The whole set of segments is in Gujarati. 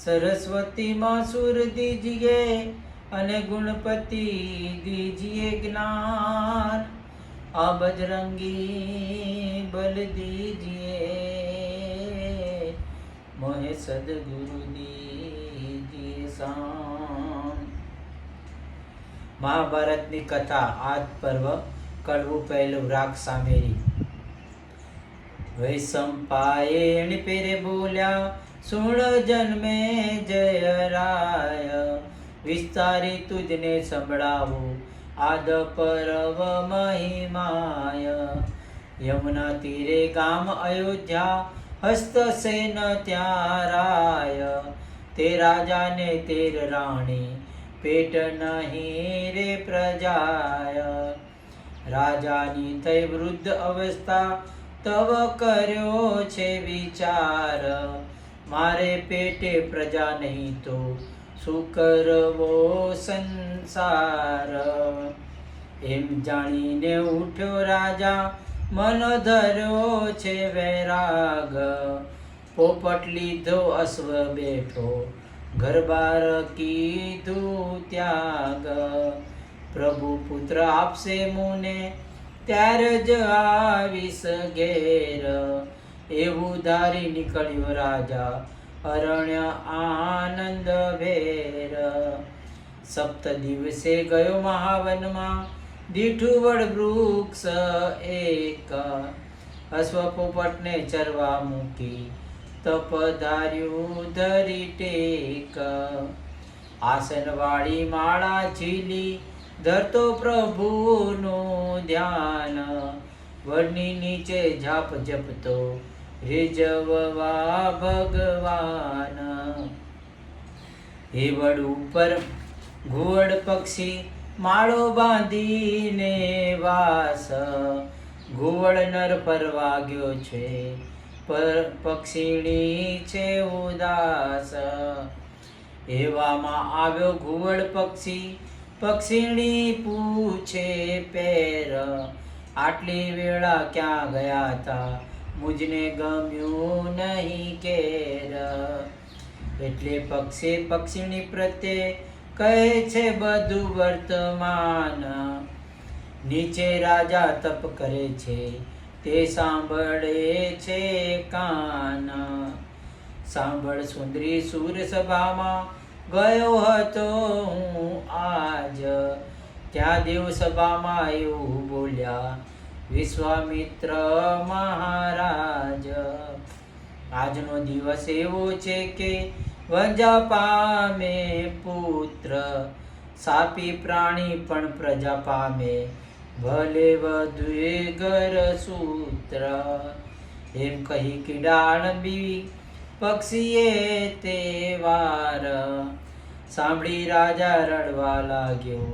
सरस्वती माँ सुर दीजिए अने गुणपति दीजिए ज्ञान। आ बजरंगी बल दीजिए मोहे सदगुरु दीजिए शान। महाभारतनी कथा आद पर्व कड़वू पहलू राग सामेरी। वैशंपायन पेरे बोल्या सुण जन्मे जय राय। विस्तारी तुझने संभळावो आद पर्व महिमाय। यमुना तीरे गाम अयोध्या हस्त सेन त्याराय। ते राजा ने तेर राणी पेट नहीं रे प्रजाय। राजानी થઈ વૃદ્ધ અવસ્થા તવ કર્યો છે વિચાર। મારે પેટે પ્રજા નહીં તો શું કરવો સંસાર। એમ જાણીને ઉઠ્યો રાજા મન ધર્યો છે વૈરાગ। પોપટ લીધો અશ્વ બેઠો ઘર બાર કીધું ત્યાગ। પ્રભુ પુત્ર આપશે મુને ત્યારે જ આવીશ ઘેર। એવું ધારી નીકળ્યો રાજા અરણ્ય આનંદ ભેર। સપ્ત દિવસે ગયો મહાવનમાં દીઠું વડ વૃક્ષ એક। અશ્વ પોપટને ચરવા મૂકી તપ ધાર્યું ધરી ટેક। આસન વાળી માળા ઝીલી ધરતો પ્રભુનું ધ્યાન। વડની નીચે જાપ જપતો રીઝવવા ભગવાન। હે વડ ઉપર ઘુવડ પક્ષી માળો બાંધીને વાસ। ઘુવડ નર પરવા ગયો છે પક્ષીણી છે ઉદાસ। એવામાં આવ્યો ઘુવડ પક્ષી પક્ષીણી પૂછે પેર। આટલી વેળા ક્યાં ગયા હતા મુજને ગમ્યું નહીં કેર। એટલે પક્ષી પક્ષીણી પ્રત્યે કહે છે બધું વર્તમાન। નીચે રાજા તપ કરે છે તે સાંભળે છે કાન। સાંભળ સુંદરી સુર સભામાં ગયો હતો હું આજ। ત્યાં દેવ સભામાં એવું બોલ્યા વિશ્વામિત્ર મહારાજ। આજનો દિવસ એવો છે કે વંજા પામે પુત્ર। સાપી પ્રાણી પણ પ્રજા પામે ભલે વધુ ઘર સૂત્ર। એમ કહી કીડાણબી પક્ષીએ તે વાર। સાંભળી રાજા રડવા લાગ્યો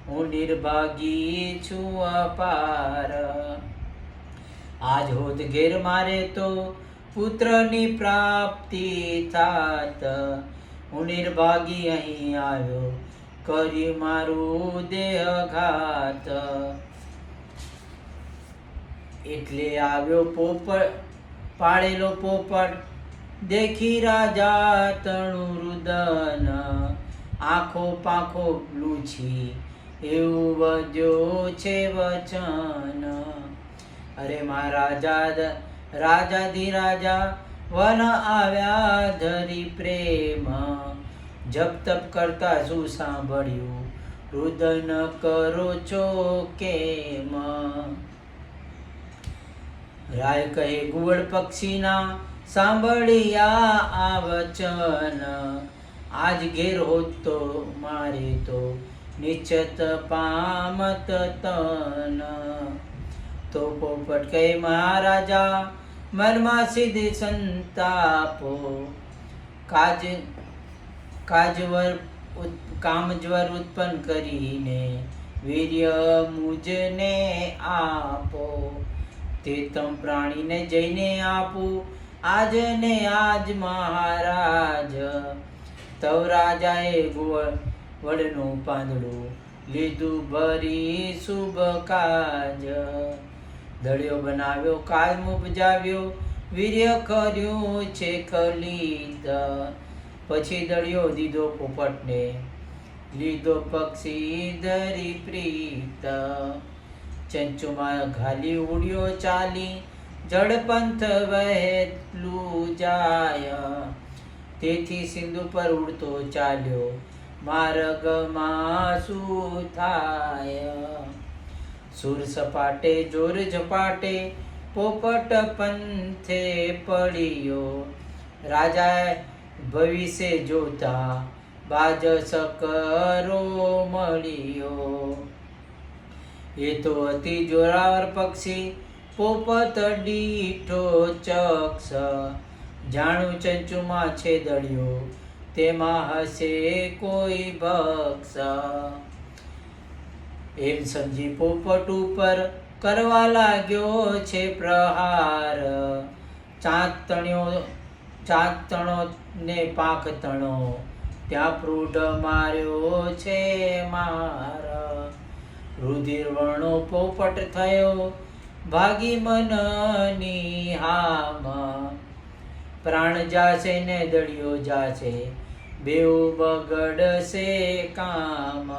હું નિર્ભાગી છું અપાર। આજ હોત ઘેર મારે તો પુત્રની પ્રાપ્તિ થાત। હું નિર્ભાગી અહીં આવ્યો કરી મારું દેહઘાત। એટલે આવ્યો પોપટ પાળેલો પોપટ દેખી રાજા તણુ રુદન। આંખો પાંખો લૂછી એવું વધ્યો છે વચન। અરે મહારાજા રાજાધિરાજા વન આવ્યા ધરી પ્રેમ। જપ તપ કરતા શું સાંભળ્યું રુદન કરો છો કેમ। રાય કહે ગુવડ પક્ષીના સાંભળ્યા આ વચન। આજ ઘેર હોત તો મારે તો નિશ્ચિત પામત તન। તો પોપટ કહે મહારાજા મનમાં સિદ્ધ સંતાપો। કામજ્વર ઉત્પન્ન કરીને વીર્ય મુજને આપો। તે તમ પ્રાણીને જઈને આપું આજ ને આજ મહારાજ। તવ રાજાએ વડનું પાંદડું લીધું ભરી શુભ કાજ। દળિયો બનાવ્યો કામ ઉપજાવ્યો વીર્ય કર્યું છે ખલિત। પછી દળિયો દીધો પોપટને, લીધો પક્ષી ધરી પ્રીત, ચંચુમાં ઘાલી ઉડ્યો ચાલી, જળપંથ વહેલું જાય, તેથી સિંધુ પર ઉડતો ચાલ્યો, માર્ગમાં શું થાય? સુર સપાટે જોર ઝપાટે પોપટ પંથે પડ્યો, રાજાએ ભવિષ્ય જોતા બાજ સકરો મળ્યો. એ તો અતિ જોરાવર પક્ષી પોપટ દીઠો ચક્ષ, જાણું ચંચુમાં છે દળિયો, તેમાં હશે કોઈ ભક્ષ. એમ સમજી પોપટ ઉપર કરવા લાગ્યો છે પ્રહાર, ચાંદ તણો ને પાંખ તણો, ત્યાં પ્રૂઢ માર્યો છે માર. રુધિર વર્ણો પોપટ થયો, ભાગી મનની હામ, પ્રાણ જાશે ને દળિયો જાશે, બેઉ બગડશે કામ.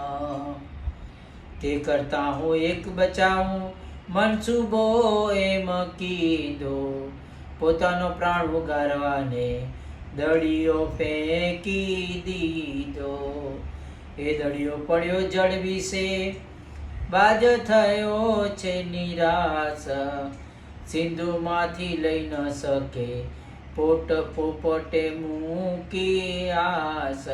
તે કરતા હું એક બચાવું, મનસુબો એમ કીધો, પોતાનો પ્રાણ ઉગારવાને દળિયો ફેંકી દીધો. એ દળિયો પડ્યો જળ વિશે, બાજ થયો છે નિરાશ, સિંધુમાંથી લઈ ન શકે પોપટે મૂકી આસ.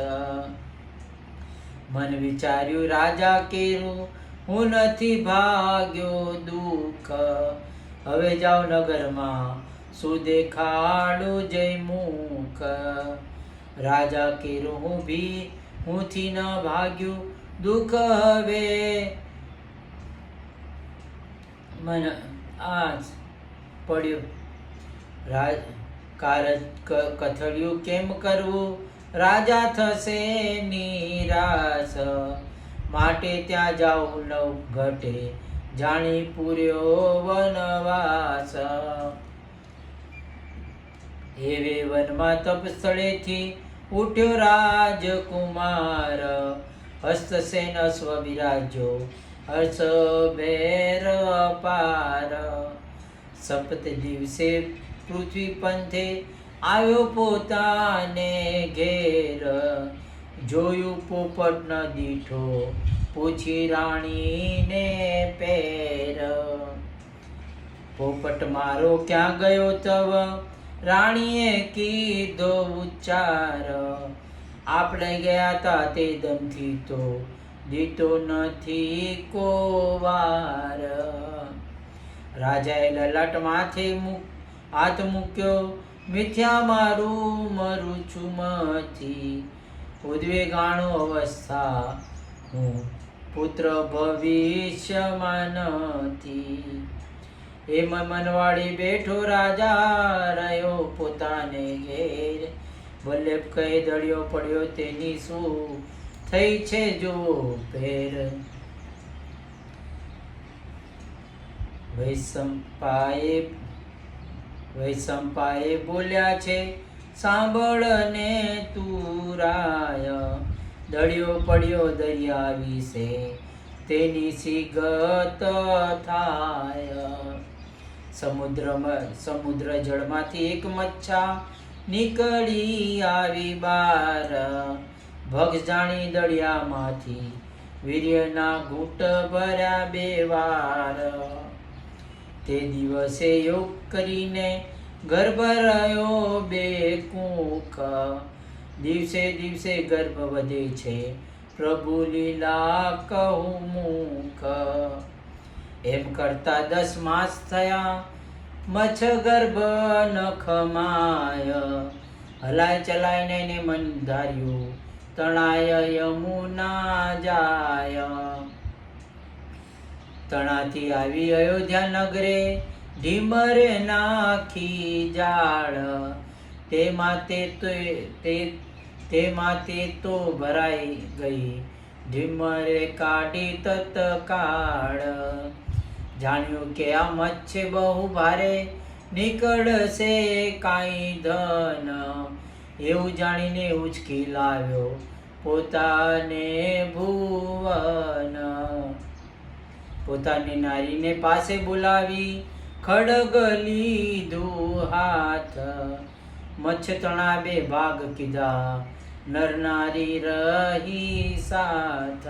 મન વિચાર્યું રાજા કેરું, હું નથી ભાગ્યો દુઃખ, હવે જાઓ નગરમાં શું દેખાડું જય મુખ. રાજા કેરું હુંથી ન ભાગ્યું દુઃખ, હવે મન આજ પડ્યું કથળ્યું કેમ કરવું, રાજા થશે નિરાશ, માટે ત્યાં જાઉં નવ ઘટે, જાણી પૂર્યો વનવાસ. એવે વનમાં તપ સ્થળેથી ઉઠ્યો રાજકુમાર, હસ્તસેન અશ્વ બિરાજો, હર્ષ ભેર અપાર. સપ્ત દિવસે પૃથ્વી પંથે આવ્યો પોતાને ઘેર, જોયું પોપટ ન દીઠો, પૂછી રાણીને પેર. પોપટ મારો ક્યાં ગયો તવ, રાણીએ કીધો ઉચ્ચાર, આપણે ગયા તા તે દમથી તો દીધો નથી કો વાર. રાજાએ લલાટ માથે હાથ મૂક્યો, મિથ્યા મારું મરું છું મથી, ઉદ્વેગાણો અવસ્થા હું પુત્ર ભવિષ્યમાં નથી. એમ મનવાળી બેઠો રાજા રહ્યો પોતાને ઘેર, વલ્લભ કહે દળિયો પડ્યો તેની શું થઈ છે જો ફેર. વૈશંપાએ બોલ્યા છે સાંભળ ને તું રાય, દળિયો પડ્યો દરિયા વિશે તેની સિગત થાય. સમુદ્ર જળમાંથી એક મચ્છા નીકળી આવી બાર, ભક્ષ જાણી દળિયામાંથી વીર્યના ઘૂંટ ભર્યા 2 વાર. તે દિવસે યોગ કરીને ગર્ભ રહ્યો 2 કુખ, દિવસે દિવસે ગર્ભ વધે છે પ્રભુ લીલા કહું મુખ. એમ કરતા 10 માસ થયા મચ્છ ગર્ભ નખમાય, હલાય ચલાયને ને મન ધાર્યું તણાય યમુના જાય. તણાથી આવી અયોધ્યા નગરે ઢીમરે નાખી જાળ, તેમાં તે તો ભરાઈ ગઈ ઢીમરે કાઢી તત્કાળ. જાણ્યું કે આ મચ્છ બહુ ભારે નીકળશે કાંઈ ધન, એવું જાણીને ઉચકી લાવ્યો પોતાને ભુવન. પોતાની નારીને પાસે બોલાવી ખડગ લીધું હાથ. મચ્છતણા બે ભાગ કીધા નર નારી રહી સાથ.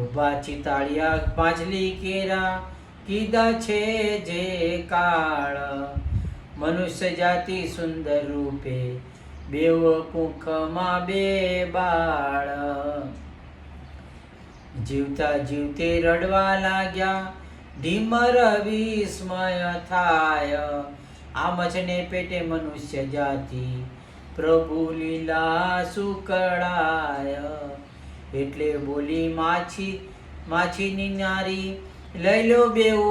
ઉભા ચિતાળિયા પાંચલી કેરા કીધા છે જે કાળ. મનુષ્ય જાતિ સુંદર રૂપે બેવ કુખમાં બે બાળ. જીવતા જીવતે રડવા લાગ્યા ઢીમર વિસ્મય થાય. આ મછને પેટે મનુષ્ય જાતિ પ્રભુ લીલા સુકળાય. એટલે બોલી માછીની નારી લઈ લો બેઉ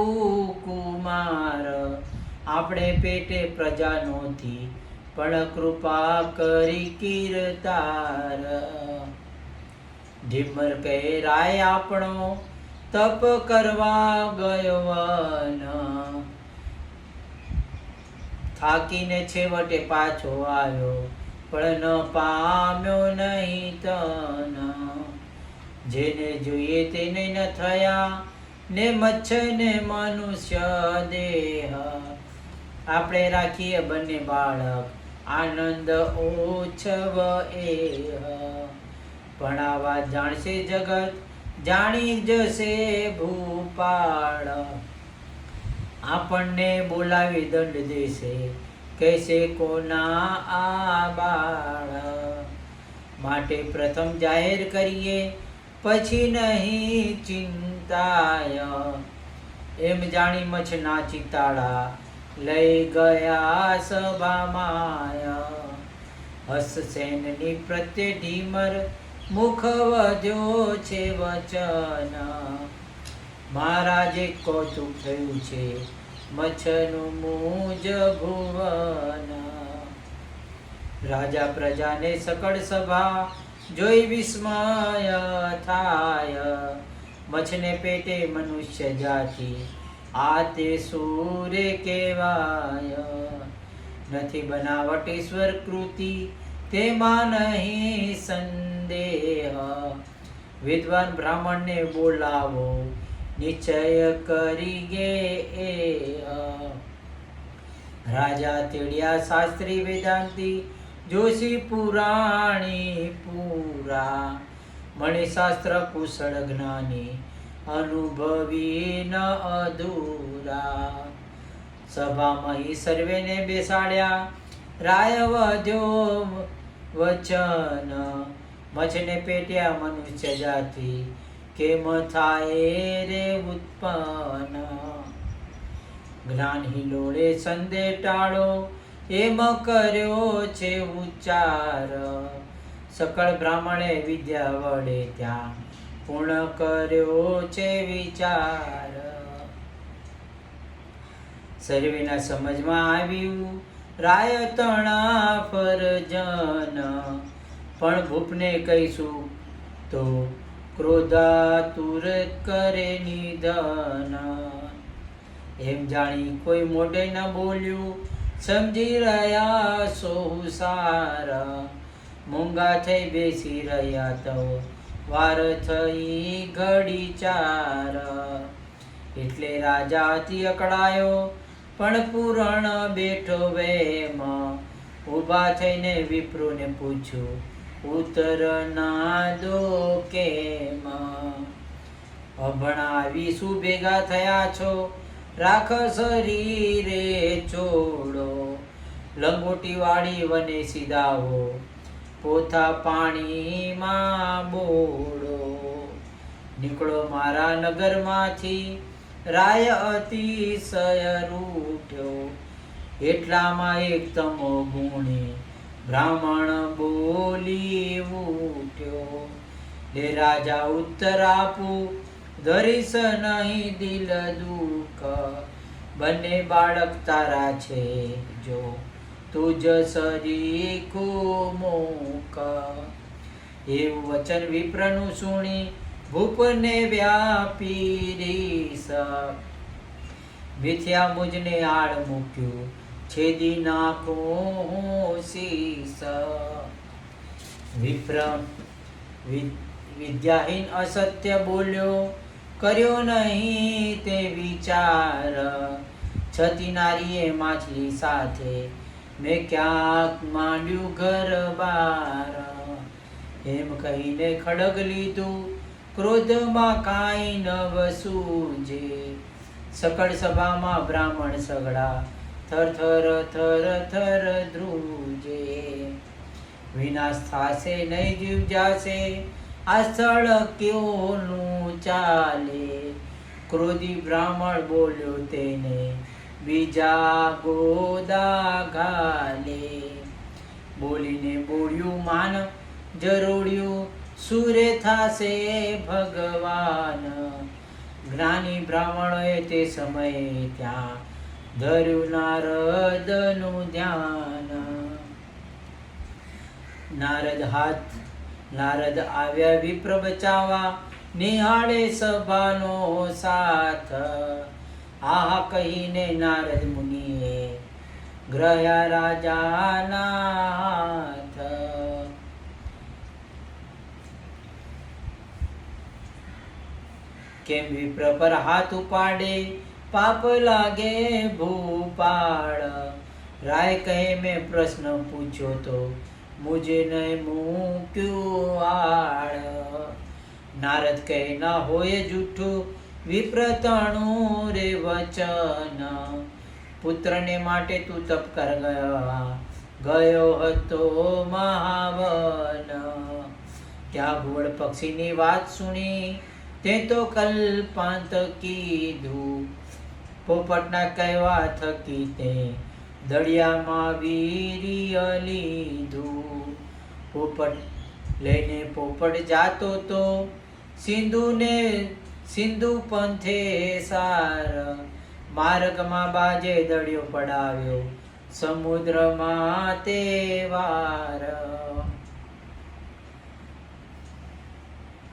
કુમાર. આપણે પેટે પ્રજા નહોતી પણ કૃપા કરી કીર્તાર. ઢીમર કહે રાય આપણો તપ કરવા ગયો વન. થાકીને છેવટે પાછો આવ્યો પણ ન પામ્યો નહીં તન. જેને જોઈએ તેને ન થયા ને મચ્છ ને મનુષ્ય દેહ. આપણે રાખીએ બંને બાળક આનંદ ઓછવ એહ. પણ આ વાત જાણશે જગત જાણી જશે ભૂપાળ. આપણને બોલાવી દંડ દેશે કહેશે કોના આ બાળ. માટે પ્રથમ જાહેર કરીએ પછી નહીં ચિંતાય. એમ જાણી મચ્છના ચિતાળા લઈ ગયા સભામાય. હસસેનની પ્રત્યે ઢીમર મુખ વધ્યો છે વચન. મહારાજે કૌતુક થયું છે મચ્છનું મુજ ભુવન. રાજા પ્રજાને સકળ સભા જોઈ વિસ્મય થાય. મચ્છને પેટે મનુષ્ય જાતિ આ તે સૂરે કહેવાય. નથી બનાવટ ઈશ્વર કૃતિ તેમાં નહીં સંદેહ. વિદ્વાન બ્રાહ્મણને બોલાવો નિશ્ચય કરી ગે. રાજા તેડ્યા શાસ્ત્રી વેદાંતી જોશી પુરાણી પૂરા. મણિશાસ્ત્ર કુશળ જ્ઞાની અનુભવી ન અધૂરા. સભામાં ઈ સર્વેને બેસાડ્યા રાય વધ્યો વચન. મચ્છને પેટ્યા મનુષ્ય જાતિ કેમ થાય રે ઉત્પન્ન. જ્ઞાન હિલોળે સંદેહ ટાળો એમ કર્યો છે ઉચ્ચાર. સકળ બ્રાહ્મણે વિદ્યા વડે ત્યાં પૂર્ણ કર્યો છે વિચાર. સર્વેના સમજમાં આવ્યું રાય તણા ફરજન. પણ ભૂપને કહીશું તો ક્રોધાતુર કરે નિધન. એમ જાણી કોઈ મોઢે ન બોલ્યું સમજી રહ્યા સૌ સાર. મૂંગા થઈ બેસી રહ્યા તો વાર થઈ ઘડી ચાર. એટલે રાજા અતિ અકળાયો પણ પૂરણ બેઠો વેમ. ઊભા થઈને વિપ્રોને પૂછ્યું ઉત્તર ના દો કેમ. અભણાવી શું ભેગા થયા છો રાખ શરીરે ચોડો. લંગોટી વાળી વને સીધાવો પોથા પાણીમાં બોળો. નીકળો મારા નગરમાંથી રાય અતિશય રૂઠ્યો. એટલામાં એક તમો ગુણી બ્રાહ્મણ બોલી ઉઠ્યો. લે રાજા ઉત્તર આપું ધરીશ નહીં દિલ દુઃખ. બંને બાળક તારા છે જો તુજ સરીખો મોક. એવું વચન વિપ્રનું સુણી ભૂપને વ્યાપી રીસ. વિથ્યા મુજને આડ મૂક્યું છેદી નાખું હું શીશ. વિપ્ર વિદ્યાહીન અસત્ય બોલ્યો, કર્યો નહીં તે વિચાર. છતી નારીએ માછલી સાથે મેં ક્યાંક માંડ્યું ઘર બાર. એમ કહીને ખડગ લીધું, ક્રોધમાં કાંઈ નવ સૂજે. સકળ સભામાં બ્રાહ્મણ સગડા, થર થર થર થર ધ્રુજે. વિનાશ થાશે નહીં જીવ જાશે, આ સ્થળ ક્યોનું ચાલે. ક્રોધી બ્રાહ્મણ બોલ્યો તેને, બીજા ગોદા ઘાલે. બોલીને બોળ્યું માન જરોડ્યું, સૂરે થાશે ભગવાન. જ્ઞાની બ્રાહ્મણોએ તે સમયે ત્યાં ધર્યું નારદનું ધ્યાન. નારદ આવ્યા વિપ્ર બચાવા, નિહાળે સભાનો સાથ. આહા કહીને નારદ મુનિએ ગ્રહ્યા રાજાના હાથ. કેમ વિપ્ર પર હાથ ઉપાડે, પાપ લાગે ભૂપાળ. રાય કહે મેં પ્રશ્ન પૂછ્યો તો, મુજે નહીં મૂક્યું આળ. નારદ કહે ના હોય જૂઠું, વિપ્ર તણું રે વચન. પુત્રને માટે તું તપ કર ગયો હતો મહાવન. ત્યાં ઘુવડ પક્ષીની વાત સુણી, તે તો કલ્પાંત કીધું. પોપટના કહેવા થકી તે દળિયામાં વીર્ય લીધું. પોપટ લઈને પોપટ જાતો તો, સિંધુ પંથે સાર. માર્ગમાં બાજે દળિયો પડાવ્યો, સમુદ્રમાં તે વાર.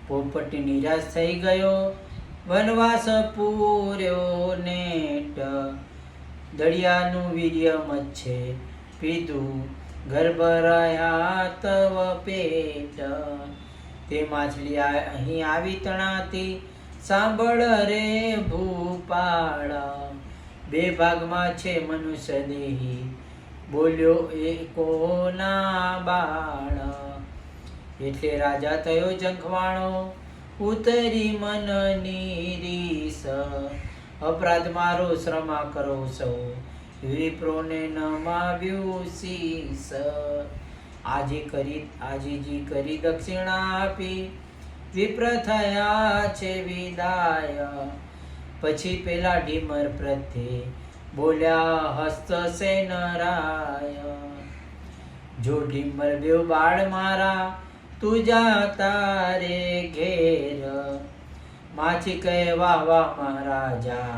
પોપટ નિરાશ થઈ ગયો, વનવાસ પૂર્યો નેટ. દળિયાનું વીર્ય મચ્છે પીધું, ગર્ભ રહ્યા તવ પેટ. તે માછલી અહીં આવી તણાતી, સાંભળ રે ભૂપાળ. બે ભાગમાં છે મનુષ્ય દેહી, બોલ્યો એ કોના બાળ. એટલે રાજા થયો ઝંખવાણો, ઉતરી મનની રીસ. અપરાધ મારો શ્રમા કરો સૌ, વિપ્રોને નમાવ્યું શીસ. આજીજી કરી દક્ષિણા આપી, વિપ્ર થયા છે વિદાય. પછી પેલા ઢીમર પ્રત્યે બોલ્યા હસ્ત સેનરાય. જો ઢીમર દેવ બાળ મારા, તું જા તારે ઘેર. માછી કહેવા વાહ મહારાજા,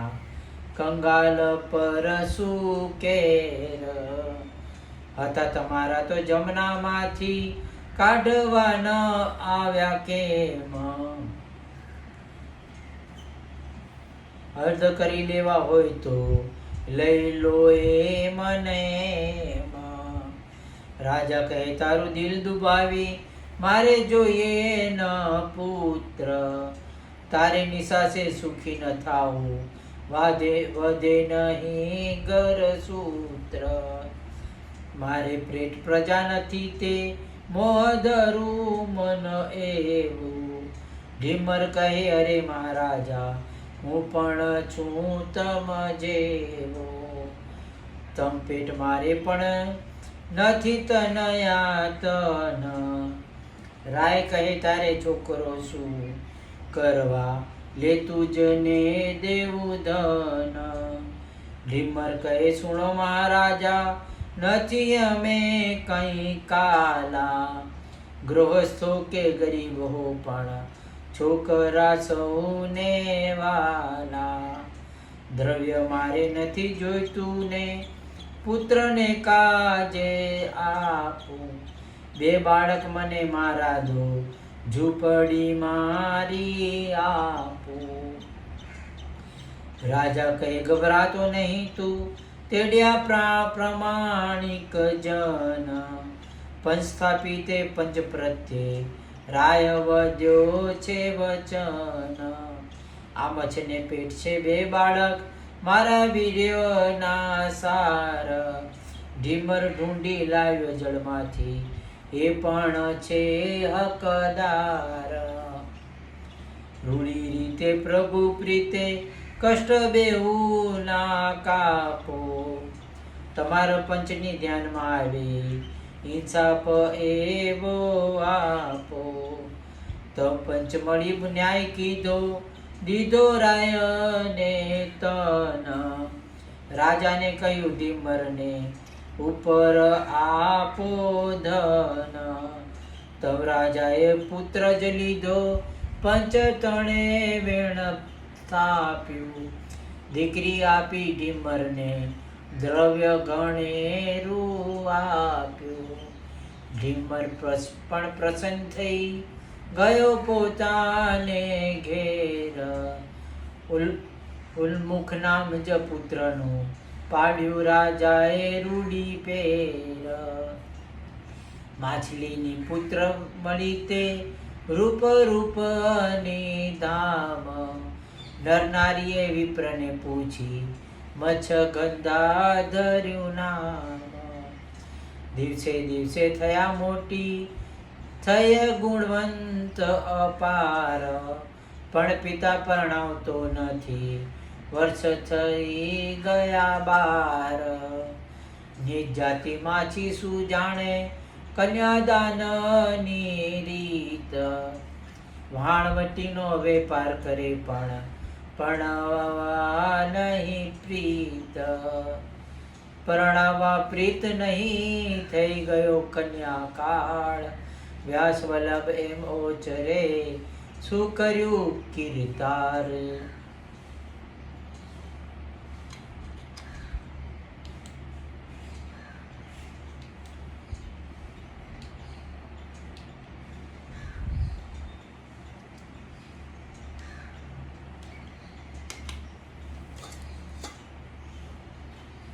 કંગાલ પર શું કેર. હતા તમારા તો જમનામાંથી, કાઢવા ન આવ્યા કેમ. અર્ધ કરી લેવા હોય તો લઈ લો એ મને. રાજા કહે તારું દિલ દુભાવી, મારે જોઈએ ન પુત્ર. તારે નિશાસે સુખી ન થાવું, વધે નહીં ઘર સૂત્ર. મારે પ્રેત પ્રજા નથી તે, મોહધરું મન એવું. ઢીમર કહે અરે મહારાજા, હું પણ છું તમ જેવો. તમ પેટ મારે પણ નથી તનયા તન. રાય કહે તારે છોકરો શું કરવા, લે તુજને દેવું ધન. ઢીમર કહે સુણો મહારાજા, નથી અમે કઈ કાલા. ગૃહસ્થો કે ગરીબ હો પણ, છોકરા સૌને વાલા. દ્રવ્ય મારે નથી જોઈતું ને, પુત્રને કાજે આપું. બે બાળક મને મારા દો, ઝૂંપડી મારી આપું. રાજા કહે ગભરાતો નહીં તું, તેડ્યા પ્રમાણિક જન પંચસ્થાપિતે પંચ પ્રત્યે રાય વધ્યો છે વચન. આમ છે ને પેટ છે બે બાળક મારા વીર્યના સાર. ઢીમર ઢૂંઢી લાવ્યો જળમાંથી એ પણ છે હકદાર. રૂડી રીતે પ્રભુ પ્રીતે કષ્ટ બેહુ ના કાપો. તમારા પંચની ધ્યાનમાં આવે ઇન્સાફ એવો આપો. તો પંચ મળી ન્યાય કીધો દીધો રાયને તન. રાજાને કહ્યું ઢીમરને ઉપર આપો ધન. તબ રાજાએ પુત્ર જ લીધો પંચ તણે વેણ સ્થાપ્યું. દીકરી આપી ઢીમરને દ્રવ્ય ગણેરું આપ્યું. ઢીમર પણ પ્રસન્ન થઈ ગયો પોતાને ઘેર. ઉલ્મુખ નામ જ પુત્રનું પાડ્યું રાજાએ રૂડી પેર. માછલીની પુત્ર મળી તે રૂપની ધામ. નર નારીએ વિપ્રને પૂછી મચ્છ ગંધા ધર્યું નામ. દિવસે દિવસે થયા મોટી થઈ ગુણવંત અપાર. પણ પિતા પરણાવતો નથી વર્ષ થઈ ગયા 12. નિજ જાતિ માછી શું જાણે કન્યાદાનની રીત. વાણવટીનો વેપાર કરે પણ પરણાવવા નહીં પ્રીત. પરણાવવા પ્રીત નહીં થઈ ગયો કન્યા કાળ. વ્યાસ વલ્લભ એમ ઓચરે શું કર્યું કીર્તાર.